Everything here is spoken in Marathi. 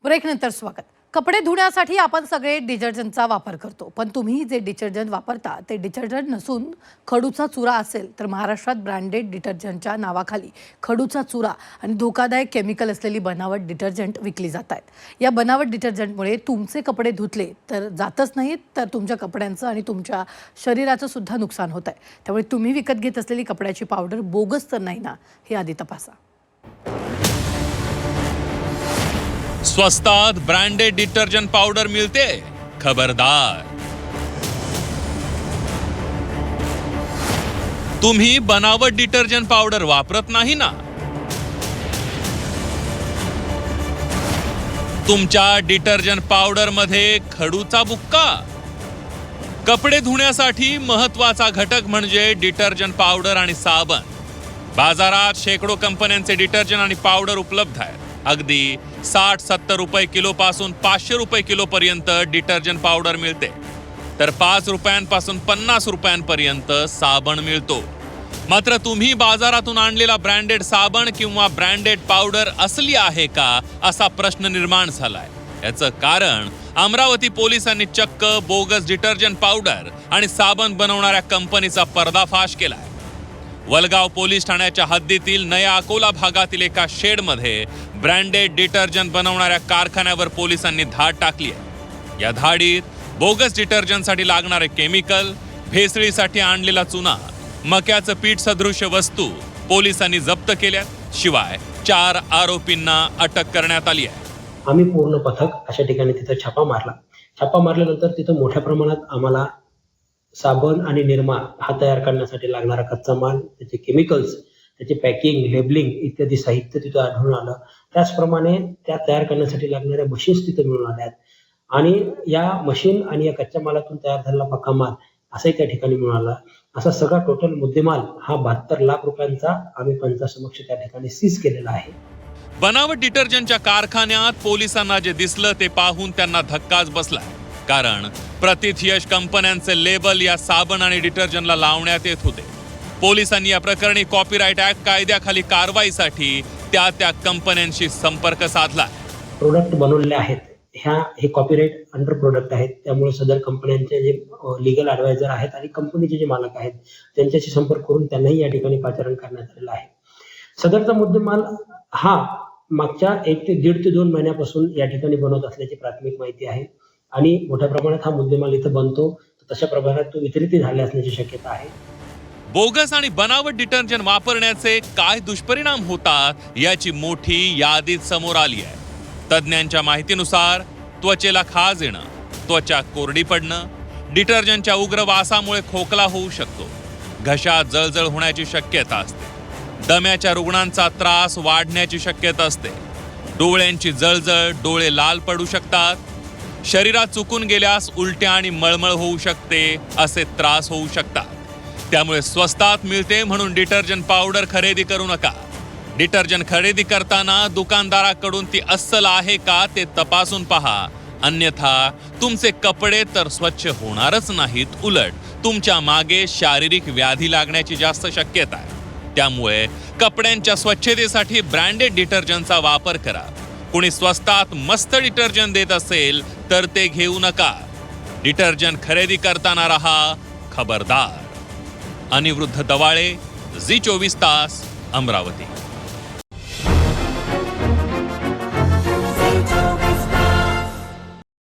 ब्रेकनंतर स्वागत। कपडे धुण्यासाठी आपण सगळे डिटर्जंटचा वापर करतो, पण तुम्ही जे डिटर्जंट वापरता ते डिटर्जंट नसून खडूचा चुरा असेल तर महाराष्ट्रात ब्रँडेड डिटर्जंटच्या नावाखाली खडूचा चुरा आणि धोकादायक केमिकल असलेली बनावट डिटर्जंट विकली जात आहेत। या बनावट डिटर्जंटमुळे तुमचे कपडे धुतले तर जातच नाहीत, तर तुमच्या कपड्यांचं आणि तुमच्या शरीराचं सुद्धा नुकसान होत आहे। त्यामुळे तुम्ही विकत घेत असलेली कपड्याची पावडर बोगस तर नाही ना, हे आधी तपासा। स्वस्तात ब्रँडेड डिटर्जंट पावडर मिळते, खबरदार। तुम्ही बनावट डिटर्जंट पावडर वापरत नाही ना? तुमच्या डिटर्जंट पावडर मध्ये खडूचा बुक्का? कपडे धुण्यासाठी महत्त्वाचा घटक म्हणजे डिटर्जंट पावडर आणि साबण। बाजारात शेकडो कंपन्यांचे डिटर्जंट आणि पावडर उपलब्ध आहेत। अगदी 60-70 रुपये किलो पासून 500 रुपये किलो पर्यंत डिटर्जंट पावडर मिळते, तर 5 रुपयांपासून 50 रुपयांपर्यंत साबण मिळतो। मात्र तुम्ही बाजारातून आणलेला ब्रँडेड साबण किंवा ब्रँडेड पावडर असली आहे का, असा प्रश्न निर्माण झालाय। याचं कारण अमरावती पोलिसांनी चक्क बोगस डिटर्जंट पावडर आणि साबण बनवणाऱ्या कंपनीचा पर्दाफाश केलाय। वलगाव पोलीस ठाण्याच्या हद्दीतील नया अकोला भागातील एका शेडमध्ये ब्रँडेड डिटर्जंट बनवणाऱ्या कारखान्यावर पोलिसांनी धाड टाकली आहे। या धाडीत बोगस डिटर्जंटसाठी लागणारे केमिकल, भेसळीसाठी आणलेला चुना, मक्याचं पीठ सदृश्य वस्तू पोलिसांनी जप्त केल्यात। शिवाय 4 आरोपींना अटक करण्यात आली आहे। आम्ही पूर्ण पथक अशा ठिकाणी तिथे छापा मारला। छापा मारल्यानंतर तिथे मोठ्या प्रमाणात आम्हाला साबण आणि निरमा हा तयार करण्यासाठी लागणारा कच्चा माल, त्याचे केमिकल्स, त्याचे पॅकिंग, लेबलिंग इत्यादी साहित्य तिथं आढळून आलं। त्याचप्रमाणे त्या तयार करण्यासाठी लागणाऱ्या मशीन्स तिथे मिळून आल्या आणि या मशीन आणि या कच्च्या मालातून तयार झालेला पक्का माल असाही त्या ठिकाणी मिळाला। असा सगळा टोटल मुद्देमाल हा 72 लाख रुपयांचा आम्ही पंचासमक्ष त्या ठिकाणी सीज केलेला आहे। बनावट डिटर्जंटच्या कारखान्यात पोलिसांना जे दिसलं ते पाहून त्यांना धक्काच बसला, कारण प्रतिथयश कंपन्यांचे लेबल या साबण आणि डिटर्जंटला लावण्यात येत होते। पोलिसांनी या प्रकरणी कॉपीराइट ऍक्ट कायद्याखाली कारवाईसाठी त्या कंपन्यांशी संपर्क साधला। प्रोडक्ट बनवलेले आहेत, हे कॉपीराइट अंडर प्रोडक्ट आहेत, त्यामुळे सदर कंपन्यांचे जे लीगल ॲडवायझर आहेत आणि कंपनीचे जे मालक आहेत त्यांच्याशी संपर्क करून त्यांनाही या ठिकाणी पाचारण करण्यात आलेलं आहे। सदरचा मुद्देमाल हा मागच्या 1 ते 1.5 ते 2 महिन्यापासून या ठिकाणी बनवत असल्याची प्राथमिक माहिती आहे आणि मोठ्या प्रमाणात हा मुद्देमाल इथं बनतो, तशा प्रकारात तो वितरित झाले असण्याची शक्यता आहे। बोगस आणि बनावट डिटर्जंट वापरण्याचे काय दुष्परिणाम होतात याची मोठी यादी समोर आली आहे। तज्ञांच्या माहितीनुसार त्वचेला खाज येणं, त्वचा कोरडी पडणं, डिटर्जंटच्या उग्र वासामुळे खोकला होऊ शकतो, घशात जळजळ होण्याची शक्यता असते, दम्याच्या रुग्णांचा त्रास वाढण्याची शक्यता असते, डोळ्यांची जळजळ, डोळे लाल पडू शकतात, शरीरात चुकून गेल्यास उलट्या आणि मळमळ होऊ शकते, असे त्रास होऊ शकतात। त्यामुळे स्वस्तात मिळते म्हणून डिटर्जंट पावडर खरेदी करू नका। डिटर्जंट खरेदी करताना दुकानदाराकडून ती अस्सल आहे का ते तपासून पहा, अन्यथा तुमचे कपडे तर स्वच्छ होणारच नाहीत, उलट तुमच्या मागे शारीरिक व्याधी लागण्याची जास्त शक्यता आहे। त्यामुळे कपड्यांच्या स्वच्छतेसाठी ब्रँडेड डिटर्जंटचा वापर करा। कोणी स्वस्तात मस्त डिटर्जंट देत असेल तर ते घेऊ नका। डिटर्जंट खरेदी करताना रहा खबरदार। अनिवृद्ध दवाळे, झी 24 तास, अमरावती।